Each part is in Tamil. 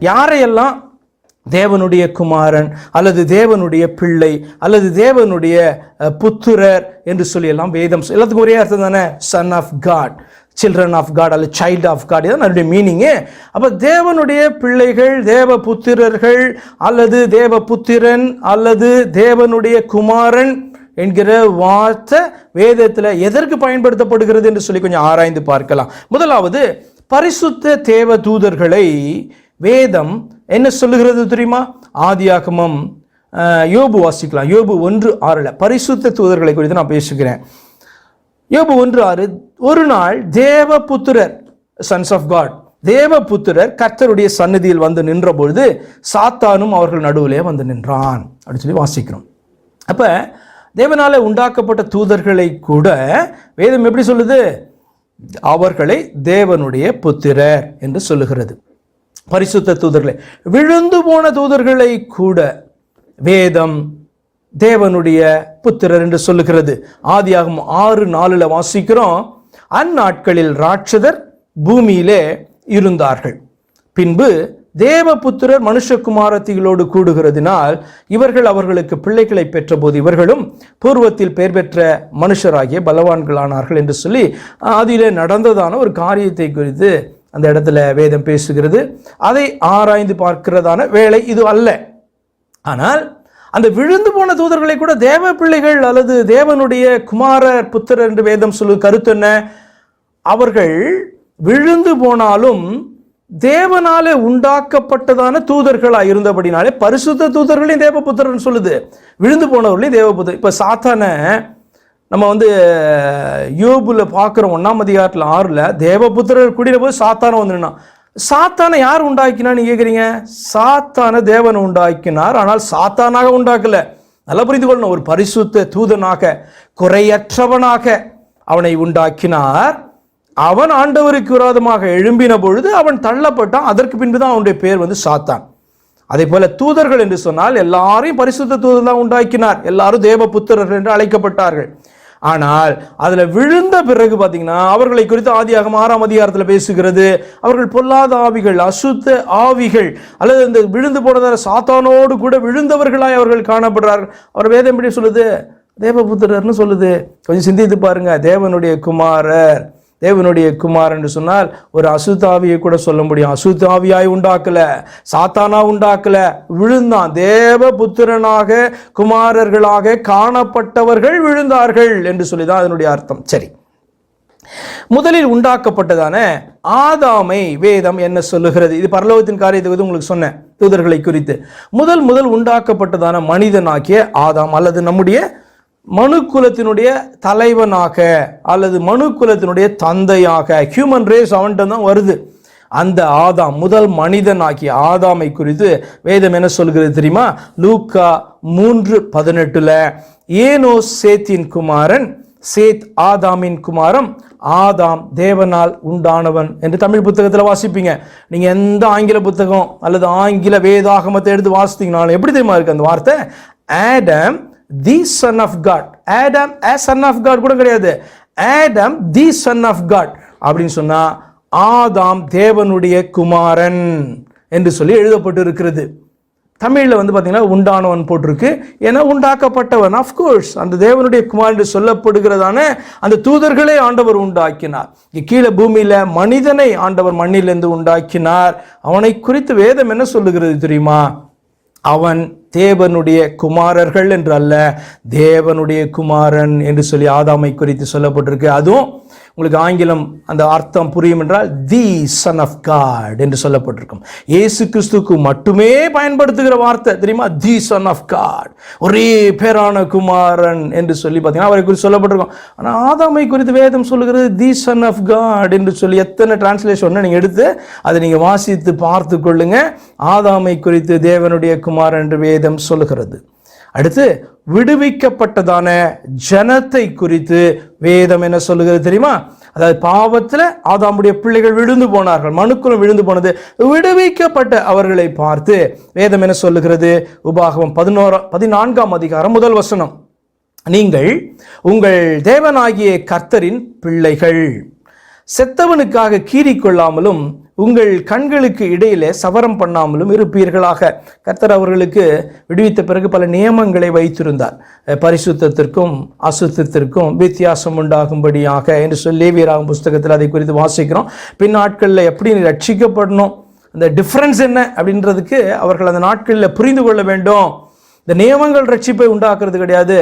யாரையெல்லாம் தேவனுடைய குமாரன் அல்லது தேவனுடைய பிள்ளை அல்லது தேவனுடைய புத்திரர் என்று சொல்லி எல்லாம் வேதம் எல்லாத்துக்கும் ஒரே அர்த்தம் தானே, son of God, children of God அல்லது சைல்டு ஆஃப் காட், இதுதான் அதனுடைய மீனிங்கு. அப்போ தேவனுடைய பிள்ளைகள், தேவ புத்திரர்கள் அல்லது தேவ புத்திரன் அல்லது தேவனுடைய குமாரன் என்கிற வார்த்தை வேதத்தில் எதற்கு பயன்படுத்தப்படுகிறது என்று சொல்லி கொஞ்சம் ஆராய்ந்து பார்க்கலாம். முதலாவது, பரிசுத்த தேவ தூதர்களை வேதம் என்ன சொல்லுகிறது தெரியுமா? ஆதியாகமம், யோபு வாசிக்கலாம். யோபு 1:6 பரிசுத்த தூதர்களை குறித்து நான் பேசுகிறேன். யோபு 1:6, ஒரு நாள் தேவபுத்திரர், சன்ஸ் ஆஃப் காட், தேவபுத்திரர் கர்த்தருடைய சந்நிதியில் வந்து நின்ற பொழுது சாத்தானும் அவர்கள் நடுவிலே வந்து நின்றான் அப்படின்னு சொல்லி வாசிக்கிறோம். அப்ப தேவனால உண்டாக்கப்பட்ட தூதர்களை கூட வேதம் எப்படி சொல்லுது? அவர்களை தேவனுடைய புத்திரர் என்று சொல்லுகிறது. பரிசுத்த தூதர்களை, விழுந்து போன தூதர்களை கூட வேதம் தேவனுடைய புத்திரர் என்று சொல்லுகிறது. ஆதியாகமம் 6:4 வாசிக்கிறோம், அந்நாட்களில் ராட்சதர் பூமியிலே இருந்தார்கள். பின்பு தேவபுத்திரர் மனுஷகுமாரத்திகளோடு கூடுகிறதினால் இவர்கள் அவர்களுக்கு பிள்ளைகளை பெற்ற போது இவர்களும் பூர்வத்தில் பெயர் பெற்ற மனுஷராகிய பலவான்களானார்கள் என்று சொல்லி அதிலே நடந்ததான ஒரு காரியத்தை குறித்து அந்த இடத்துல வேதம் பேசுகிறது. அதை ஆராய்ந்து பார்க்கிறதான வேலை இது அல்ல. ஆனால் அந்த விழுந்து போன தூதர்களை கூட தேவ பிள்ளைகள் அல்லது தேவனுடைய குமாரர் புத்திரர் என்று வேதம் சொல்லு கருத்து என்ன? அவர்கள் விழுந்து போனாலும் தேவனாலே உண்டாக்கப்பட்டதான தூதர்களாக இருந்தபடினாலே பரிசுத்த தூதர்களையும் தேவபுத்திரன் சொல்லுது, விழுந்து போனவர்களையும் தேவபுத்திரர். இப்போ சாத்தான நம்ம யோபுல பார்க்குறோம் 1ஆம் அதிகாரத்தில் 6 தேவபுத்திரர் கூடிய போது சாத்தான வந்துனா, சாத்தானை யார் உண்டாக்கினான்னு கேட்குறீங்க? சாத்தான தேவன் உண்டாக்கினார், ஆனால் சாத்தானாக உண்டாக்கல. நல்லா புரிந்து கொள்ளணும். ஒரு பரிசுத்த தூதனாக, குறையற்றவனாக அவனை உண்டாக்கினார். அவன் ஆண்டவருக்கு விரோதமாக எழும்பின பொழுது அவன் தள்ளப்பட்டான். அதற்கு பின்புதான் அவனுடைய பேர் சாத்தான். அதே போல தூதர்கள் என்று சொன்னால் எல்லாரையும் பரிசுத்த தூதர் தான் உண்டாக்கினார். எல்லாரும் தேவ புத்திரர்கள் என்று அழைக்கப்பட்டார்கள். ஆனால் அதுல விழுந்த பிறகு பார்த்தீங்கன்னா அவர்களை குறித்து ஆதியாகமம் 6ஆம் அதிகாரத்தில் பேசுகிறது. அவர்கள் பொல்லாத ஆவிகள், அசுத்த ஆவிகள், அல்லது இந்த விழுந்து போனதான சாத்தானோடு கூட விழுந்தவர்களாய் அவர்கள் காணப்படுறார்கள். அவர் வேதம் எப்படி சொல்லுது? தேவபுத்திரர்னு சொல்லுது. கொஞ்சம் சிந்தித்து பாருங்க. தேவனுடைய குமாரர், தேவனுடைய குமார் என்று சொன்னால் ஒரு அசுத்தாவியை கூட சொல்ல முடியும். அசுத்தாவியாய் உண்டாக்கல, சாத்தானா உண்டாக்கல, விழுந்தான். தேவ புத்திரனாக குமாரர்களாக காணப்பட்டவர்கள் விழுந்தார்கள் என்று சொல்லிதான் அதனுடைய அர்த்தம். சரி, முதலில் உண்டாக்கப்பட்டதான ஆதாமை வேதம் என்ன சொல்லுகிறது? இது பரலோகத்தின் காரியத்தை உங்களுக்கு சொன்னேன் தூதர்களை குறித்து. முதல் உண்டாக்கப்பட்டதான மனிதனாகிய ஆதாம் அல்லது நம்முடைய மனுக்குலத்தினுடைய தலைவனாக அல்லது மனுக்குலத்தினுடைய தந்தையாக, ஹியூமன் ரேஸ் அவன்கிட்ட தான் வருது. அந்த ஆதாம், முதல் மனிதனாகிய ஆதாமை குறித்து வேதம் என்ன சொல்கிறது தெரியுமா? லூக்கா 3:18 ஏனோஸ் சேத்தின் குமாரன், சேத் ஆதாமின் குமாரம், ஆதாம் தேவனால் உண்டானவன் என்று தமிழ் புத்தகத்தில் வாசிப்பீங்க. நீங்க எந்த ஆங்கில புத்தகம் அல்லது ஆங்கில வேதாகமத்தை எடுத்து வாசித்தீங்கனாலும் எப்படி தெரியுமா இருக்கு அந்த வார்த்தை? Adam the son of God. Adam as son of God கூட கிடையாது. Adam the son of God அப்படின்னு சொன்னா ஆதாம் தேவனுடைய குமாரன் என்று சொல்லி எழுதப்பட்டு இருக்கிறது. தமிழில் பார்த்தீங்கன்னா உண்டானவன் போட்டிருக்கு. ஏன்னா உண்டாக்கப்பட்டவன். ஆஃப்கோர்ஸ் அந்த தேவனுடைய குமாரன் என்று சொல்லப்படுகிறதான அந்த தூதர்களே ஆண்டவர் உண்டாக்கினார். கீழே பூமியில மனிதனை ஆண்டவர் மண்ணிலிருந்து உண்டாக்கினார். அவனை குறித்து வேதம் என்ன சொல்லுகிறது தெரியுமா? அவன் தேவனுடைய குமாரர்கள் என்று அல்ல, தேவனுடைய குமாரன் என்று சொல்லி ஆதாமை குறித்து சொல்லப்பட்டிருக்கு. அதுவும் உங்களுக்கு ஆங்கிலம் அந்த அர்த்தம் புரியும் என்றால் தி சன் ஆஃப் காட் என்று சொல்லப்பட்டிருக்கும். இயேசு கிறிஸ்துக்கு மட்டுமே பயன்படுத்துகிற வார்த்தை தெரியுமா? தி சன் ஆஃப் காட், ஒரே பேரான குமாரன் என்று சொல்லி பார்த்தீங்கன்னா அவரை குறித்து சொல்லப்பட்டிருக்கும். ஆனால் ஆதாமை குறித்து வேதம் சொல்லுகிறது தி சன் ஆஃப் காட் என்று சொல்லி. எத்தனை டிரான்ஸ்லேஷன் நீங்கள் எடுத்து அதை நீங்கள் வாசித்து பார்த்து கொள்ளுங்க. ஆதாமை குறித்து தேவனுடைய குமாரன் என்று வேதம் சொல்லுகிறது. அடுத்து விடுவிக்கப்பட்டதான ஜனத்தை குறித்து வேதம் என்ன சொல்லுகிறது தெரியுமா? அதாவது பாவத்தில் ஆதாமுடைய பிள்ளைகள் விழுந்து போனார்கள், மனுக்குலம் விழுந்து போனது, விடுவிக்கப்பட்ட அவர்களை பார்த்து வேதம் என்ன சொல்லுகிறது? உபாகமம் 14ஆம் அதிகாரம் 1 வசனம், நீங்கள் உங்கள் தேவனாகிய கர்த்தரின் பிள்ளைகள், செத்தவனுக்காக கீறிக்கொள்ளாமலும் உங்கள் கண்களுக்கு இடையிலே சவரம் பண்ணாமலும் இருப்பீர்களாக. கர்த்தர் அவர்களுக்கு விடுவித்த பிறகு பல நியமங்களை வைத்திருந்தார். பரிசுத்தத்திற்கும் அசுத்தத்திற்கும் வித்தியாசம் உண்டாகும்படியாக என்று சொல்லி லேவியராகமம் புஸ்தகத்தில் அதை குறித்து வாசிக்கிறோம். பின் நாட்களில் எப்படி ரட்சிக்கப்படணும், அந்த டிஃப்ரென்ஸ் என்ன அப்படின்றதுக்கு அவர்கள் அந்த நாட்களில் புரிந்து கொள்ள வேண்டும். இந்த நியமங்கள் ரட்சிப்பை உண்டாக்குறது கிடையாது,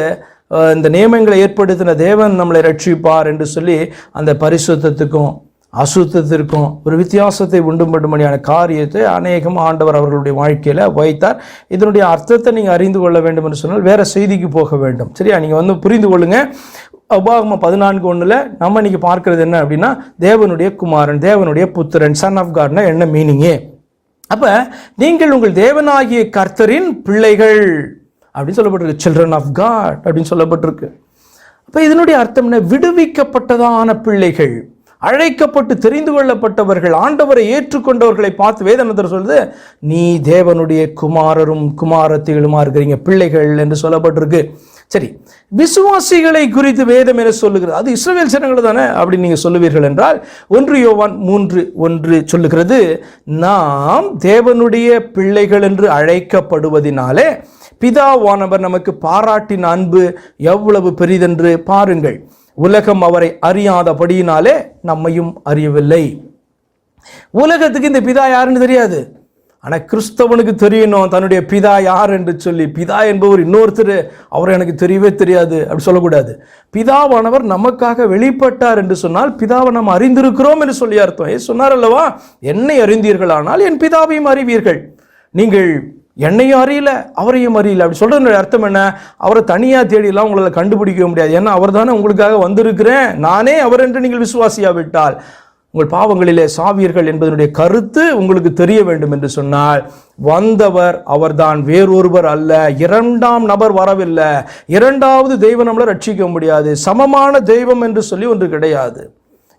இந்த நியமங்களை ஏற்படுத்தின தேவன் நம்மளை ரட்சிப்பார் என்று சொல்லி அந்த பரிசுத்தத்துக்கும் அசுத்தத்திற்கும் ஒரு வித்தியாசத்தை உண்டும்படியான காரியத்தை அநேகம் ஆண்டவர் அவர்களுடைய வாழ்க்கையில் வைத்தார். இதனுடைய அர்த்தத்தை நீங்கள் அறிந்து கொள்ள வேண்டும் என்று சொன்னால் வேற செய்திக்கு போக வேண்டும். சரியா, நீங்கள் புரிந்து கொள்ளுங்க. உபாகமம் 14:1 நம்ம இன்னைக்கு பார்க்கறது என்ன அப்படின்னா, தேவனுடைய குமாரன், தேவனுடைய புத்திரன், சன் ஆஃப் காட்னா என்ன மீனிங்கு. அப்போ நீங்கள் உங்கள் தேவனாகிய கர்த்தரின் பிள்ளைகள் அப்படின்னு சொல்லப்பட்டிருக்கு. சில்ட்ரன் ஆஃப் காட் அப்படின்னு சொல்லப்பட்டிருக்கு. அப்போ இதனுடைய அர்த்தம் என்ன? விடுவிக்கப்பட்டதான பிள்ளைகள், அழைக்கப்பட்டு தெரிந்து கொள்ளப்பட்டவர்கள், ஆண்டவரை ஏற்றுக்கொண்டவர்களை பார்த்து வேதனத்தர் சொல்லுது, நீ தேவனுடைய குமாரரும் குமாரத்திகளுமா இருக்கிறீங்க, பிள்ளைகள் என்று சொல்லப்பட்டிருக்கு. சரி, விசுவாசிகளை குறித்து வேதம் என சொல்லுகிறது, அது இஸ்ரவேல் ஜனங்கள் தானே அப்படின்னு நீங்க சொல்லுவீர்கள் என்றால் 1 யோவான் 3:1 சொல்லுகிறது, நாம் தேவனுடைய பிள்ளைகள் என்று அழைக்கப்படுவதினாலே பிதாவானவர் நமக்கு பாராட்டின அன்பு எவ்வளவு பெரிதென்று பாருங்கள். உலகம் அவரை அறியாதபடியினாலே நம்மையும் அறியவில்லை. உலகத்துக்கு இந்த பிதா யாருன்னு தெரியாது, ஆனால் கிறிஸ்தவனுக்கு தெரியணும் தன்னுடைய பிதா யார் என்று சொல்லி. பிதா என்பவர் இன்னொருத்தர், அவர் எனக்கு தெரியவே தெரியாது அப்படி சொல்லக்கூடாது. பிதாவானவர் நமக்காக வெளிப்பட்டார் என்று சொன்னால் பிதாவை நாம் அறிந்திருக்கிறோம் என்று சொல்லி அர்த்தம். சொன்னார் அல்லவா, என்னை அறிந்தீர்களானால் என் பிதாவையும் அறிவீர்கள். நீங்கள் என்னையும் அறியல அவரையும் அறியல அப்படி சொல்றது அர்த்தம் என்ன? அவரை தனியா தேடிலாம் உங்களால் கண்டுபிடிக்க முடியாது. ஏன்னா அவர் தானே உங்களுக்காக வந்திருக்கிறேன், நானே அவர் என்று நீங்கள் விசுவாசியாவிட்டால் உங்கள் பாவங்களிலே சாவீர்கள் என்பதனுடைய கருத்து உங்களுக்கு தெரிய வேண்டும் என்று சொன்னால், வந்தவர் அவர்தான், வேறொருவர் அல்ல. இரண்டாம் நபர் வரவில்லை. இரண்டாவது தெய்வம் நம்மளை ரட்சிக்க முடியாது. சமமான தெய்வம் என்று சொல்லி ஒன்று கிடையாது.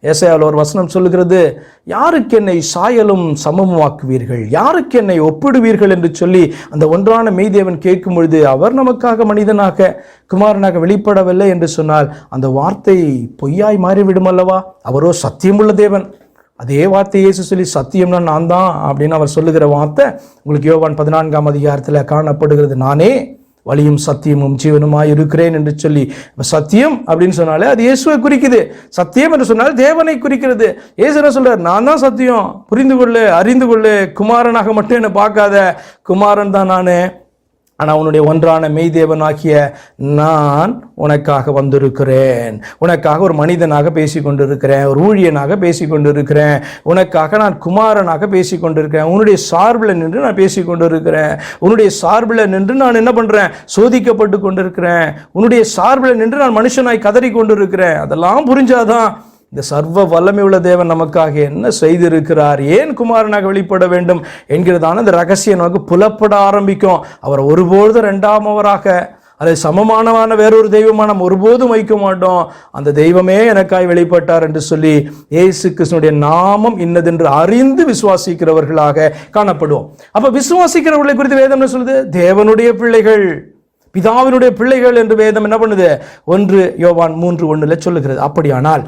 ஏசாயாவில் ஒரு வசனம் சொல்லுகிறது, யாருக்கு என்னை சாயலும் சமமாக்குவீர்கள், யாருக்கு என்னை ஒப்பிடுவீர்கள் என்று சொல்லி அந்த ஒன்றான மெய்தேவன் கேட்கும் பொழுது, அவர் நமக்காக மனிதனாக குமாரனாக வெளிப்படவில்லை என்று சொன்னால் அந்த வார்த்தை பொய்யாய் மாறிவிடும் அல்லவா? அவரோ சத்தியமுள்ள தேவன். அதே வார்த்தை இயேசு சொல்லி, சத்தியம்னா நான் தான் அப்படின்னு அவர் சொல்லுகிற வார்த்தை உங்களுக்கு யோவான் 14 காணப்படுகிறது. நானே வழியும் சத்தியமும் ஜீவனுமாய் இருக்கிறேன் என்று சொல்லி, சத்தியம் அப்படின்னு சொன்னாலே அது இயேசுவை குறிக்குது. சத்தியம் என்று சொன்னால் தேவனை குறிக்கிறது. இயேசு என்ன சொல்றார்? நான் தான் சத்தியம், புரிந்து கொள்ளு, அறிந்து கொள்ளு, குமாரனாக மட்டும் என்னை பார்க்காத, குமாரன் தான் நானு, ஆனால் உன்னுடைய ஒன்றான மெய்தேவனாகிய நான் உனக்காக வந்திருக்கிறேன், உனக்காக ஒரு மனிதனாக பேசி கொண்டிருக்கிறேன், ஒரு ஊழியனாக பேசி கொண்டிருக்கிறேன், உனக்காக நான் குமாரனாக பேசி கொண்டிருக்கிறேன், உன்னுடைய சார்பில் நின்று நான் பேசி கொண்டிருக்கிறேன், உன்னுடைய சார்பில் நின்று நான் என்ன பண்ணுறேன்? சோதிக்கப்பட்டு கொண்டிருக்கிறேன், உன்னுடைய சார்பில் நின்று நான் மனுஷனாய் கதறி கொண்டிருக்கிறேன். அதெல்லாம் புரிஞ்சாதான் இந்த சர்வ வல்லமை உள்ள தேவன் நமக்காக என்ன செய்திருக்கிறார், ஏன் குமாரனாக வெளிப்பட வேண்டும் என்கிறதான இந்த ரகசியம் நமக்கு புலப்பட ஆரம்பிக்கும். அவர் ஒருபோது இரண்டாமவராக அதை சமமானமான வேறொரு தெய்வமான நம்ம ஒருபோதும் வைக்க மாட்டோம். அந்த தெய்வமே எனக்காய் வெளிப்பட்டார் என்று சொல்லி இயேசு கிறிஸ்துவினுடைய நாமம் இன்னதென்று அறிந்து விசுவாசிக்கிறவர்களாக காணப்படுவோம். அப்ப விசுவாசிக்கிறவர்களை குறித்து வேதம் என்ன சொல்லுது? தேவனுடைய பிள்ளைகள், பிதாவினுடைய பிள்ளைகள் என்று வேதம் என்ன பண்ணுது? 1 யோவான் 3:1 சொல்லுகிறது. அப்படியானால்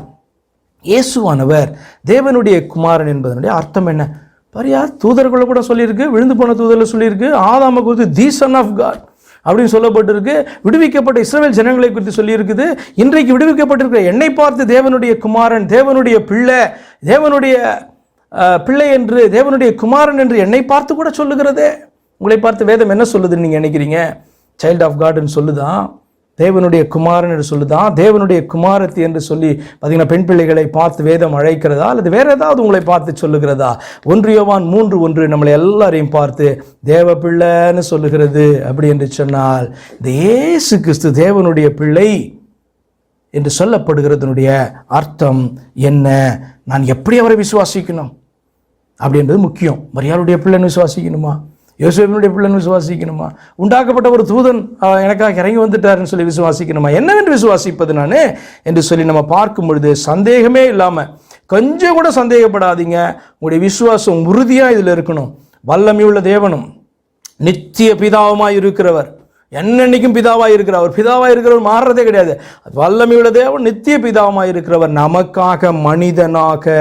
இயேசுவானவர் தேவனுடைய குமாரன் என்பதனுடைய அர்த்தம் என்ன? பரியா தூதர்களை கூட சொல்லியிருக்கு, விழுந்து போன தூதர்கள் சொல்லியிருக்கு, ஆதாமை குறித்து தி சன் ஆஃப் காட் அப்படின்னு சொல்லப்பட்டிருக்கு, விடுவிக்கப்பட்ட இஸ்ரவேல் ஜனங்களை குறித்து சொல்லியிருக்குது. இன்றைக்கு விடுவிக்கப்பட்டிருக்கிற என்னை பார்த்து தேவனுடைய குமாரன், தேவனுடைய பிள்ளை, தேவனுடைய பிள்ளை என்று, தேவனுடைய குமாரன் என்று என்னை பார்த்து கூட சொல்லுகிறதே. உங்களை பார்த்து வேதம் என்ன சொல்லுதுன்னு நீங்கள் நினைக்கிறீங்க? சைல்ட் ஆஃப் காட்னு சொல்லுதான், தேவனுடைய குமாரன் என்று சொல்லுதான், தேவனுடைய குமாரத்தி என்று சொல்லி பார்த்தீங்கன்னா பெண் பிள்ளைகளை பார்த்து வேதம் அழைக்கிறதா அல்லது வேற ஏதாவது உங்களை பார்த்து சொல்லுகிறதா? 1 யோவான் 3:1 நம்மளை எல்லாரையும் பார்த்து தேவ பிள்ளைன்னு சொல்லுகிறது. அப்படி என்று சொன்னால் இந்த இயேசு கிறிஸ்து தேவனுடைய பிள்ளை என்று சொல்லப்படுகிறதனுடைய அர்த்தம் என்ன? நான் எப்படி அவரை விசுவாசிக்கணும் அப்படின்றது முக்கியம். மரியாளுடைய பிள்ளைன்னு விசுவாசிக்கணுமா? யோசேப்பினுடைய பிள்ளைன்னு விசுவாசிக்கணுமா? உண்டாக்கப்பட்ட ஒரு தூதன் எனக்காக இறங்கி வந்துட்டாருன்னு சொல்லி விசுவாசிக்கணுமா? என்னவென்று விசுவாசிப்பது நான் என்று சொல்லி நம்ம பார்க்கும் பொழுது சந்தேகமே இல்லாமல், கொஞ்சம் கூட சந்தேகப்படாதீங்க, உங்களுடைய விசுவாசம் உறுதியாக இதில் இருக்கணும். வல்லமையுள்ள தேவனும் நித்திய பிதாவுமாய் இருக்கிறவர், என்னன்னைக்கும் பிதாவாய் இருக்கிறவர். அவர் பிதாவாய் இருக்கிறவர் மாறுறதே கிடையாது. வல்லமையுள்ள தேவன் நித்திய பிதாவாய் இருக்கிறவர் நமக்காக மனிதனாக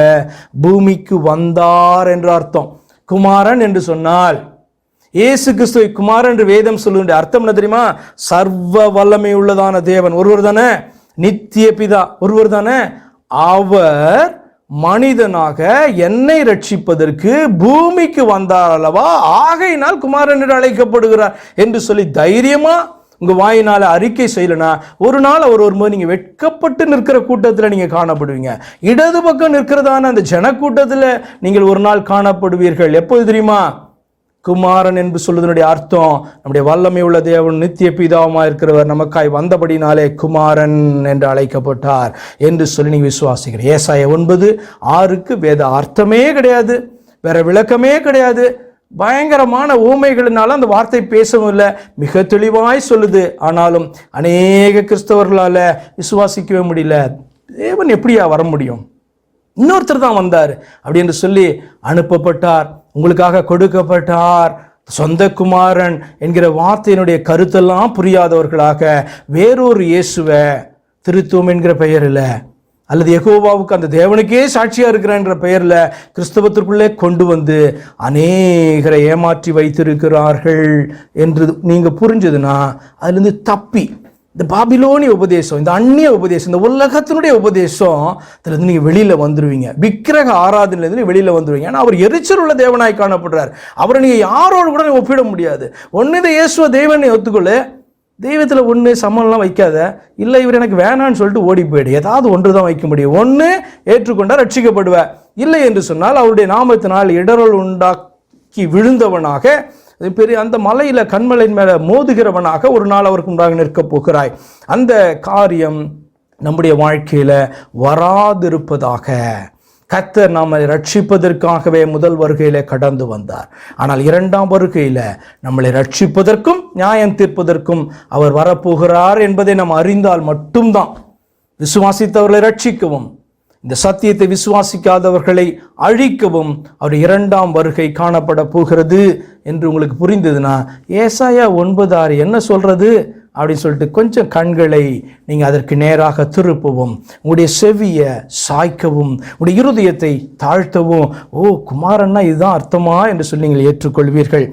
பூமிக்கு வந்தார் என்று அர்த்தம். குமாரன் என்று சொன்னால் இயேசு கிறிஸ்துவை குமாரன் என்று வேதம் சொல்லுகின்ற அர்த்தம் என்ன தெரியுமா? சர்வ வல்லமை உள்ளதான தேவன் ஒருவர் தானே, நித்திய பிதா ஒருவர் தானே. அவர் மனிதனாக என்னை ரட்சிப்பதற்கு பூமிக்கு வந்தார் அல்லவா, ஆகையினால் குமாரன் என்று அழைக்கப்படுகிறார் என்று சொல்லி தைரியமா உங்க வாயினால அறிக்கை செய்யலனா ஒரு நாள் அவர் வரும்போது நீங்க வெட்கப்பட்டு நிற்கிற கூட்டத்தில் நீங்க காணப்படுவீங்க. இடது பக்கம் நிற்கிறதான அந்த ஜன கூட்டத்தில் நீங்கள் ஒரு நாள் காணப்படுவீர்கள். எப்போது தெரியுமா? குமாரன் என்று சொல்வதனுடைய அர்த்தம் நம்முடைய வல்லமை உள்ள தேவன் நித்திய பிதாவுமா இருக்கிறவர் நமக்காய் வந்தபடினாலே குமாரன் என்று அழைக்கப்பட்டார் என்று சொல்லி நீங்க விசுவாசிக்கிறேன். ஏசாயா 9:6 வேத அர்த்தமே கிடையாது, வேற விளக்கமே கிடையாது. பயங்கரமான ஊமைகளினால அந்த வார்த்தை பேசவும் இல்லை, மிக தெளிவாய் சொல்லுது. ஆனாலும் அநேக கிறிஸ்தவர்களால விசுவாசிக்கவே முடியல. தேவன் எப்படியா வர முடியும்? இன்னொருத்தர் தான் வந்தார் அப்படி என்று சொல்லி அனுப்பப்பட்டார், உங்களுக்காக கொடுக்கப்பட்டார். சொந்த குமாரன் என்கிற வார்த்தையினுடைய கருத்தெல்லாம் புரியாதவர்களாக வேறொரு இயேசுவை திருத்துவம் என்கிற பெயரில் அல்லது யெகோவாவுக்கு அந்த தேவனுக்கே சாட்சியா இருக்கிறன்ற பெயர்ல கிறிஸ்தவத்திற்குள்ளே கொண்டு வந்து அநேகரை ஏமாற்றி வைத்திருக்கிறார்கள் என்று நீங்க புரிஞ்சதுன்னா அதுலேருந்து தப்பி இந்த பாபிலோனிய உபதேசம், இந்த அந்நிய உபதேசம், இந்த உலகத்தினுடைய உபதேசம் அதுலேருந்து நீங்கள் வெளியில் வந்துடுவீங்க. விக்கிரக ஆராதனையிலேருந்து வெளியில் வந்துடுவீங்க. ஏன்னா அவர் எரிச்சல் உள்ள தேவனாய் காணப்படுறார். அவரை நீங்கள் யாரோடு கூட ஒப்பிட முடியாது. ஒன்று இந்த இயேசுவ தேவனை ஒத்துக்கொள்ளு, தெய்வத்தில் ஒன்று சமம்லாம் வைக்காத. இல்லை இவர் எனக்கு வேணான்னு சொல்லிட்டு ஓடி போயிடு. ஏதாவது ஒன்று தான் வைக்க முடியும். ஒன்று ஏற்றுக்கொண்டால் ரட்சிக்கப்படுவேன், இல்லை என்று சொன்னால் அவருடைய நாமத்தினால் இடரல் உண்டாக்கி விழுந்தவனாக பெரிய அந்த மலையில கண்மலையின் மேல மோதுகிறவனாக ஒரு நாள் அவருக்கு முன்பாக நிற்கப் போகிறாய். அந்த காரியம் நம்முடைய வாழ்க்கையில வராதிருப்பதாக. கர்த்தர் நம்மை ரட்சிப்பதற்காகவே முதல் வருகையில கடந்து வந்தார். ஆனால் இரண்டாம் வருகையில நம்மளை ரட்சிப்பதற்கும் நியாயம் தீர்ப்பதற்கும் அவர் வரப்போகிறார் என்பதை நாம் அறிந்தால் மட்டும்தான் விசுவாசித்தவர்களை ரட்சிக்கவும் இந்த சத்தியத்தை விசுவாசிக்காதவர்களை அழிக்கவும் அவருடைய இரண்டாம் வருகை காணப்பட போகிறது என்று உங்களுக்கு புரிந்ததுன்னா ஏசாயா 9:6 என்ன சொல்றது அப்படின்னு சொல்லிட்டு கொஞ்சம் கண்களை நீங்கள் அதற்கு நேராக திருப்பவும், உங்களுடைய செவியை சாய்க்கவும், உங்களுடைய இருதயத்தை தாழ்த்தவும், ஓ குமாரன்னா இதுதான் அர்த்தமா என்று சொல்லி நீங்கள் ஏற்றுக்கொள்வீர்கள்.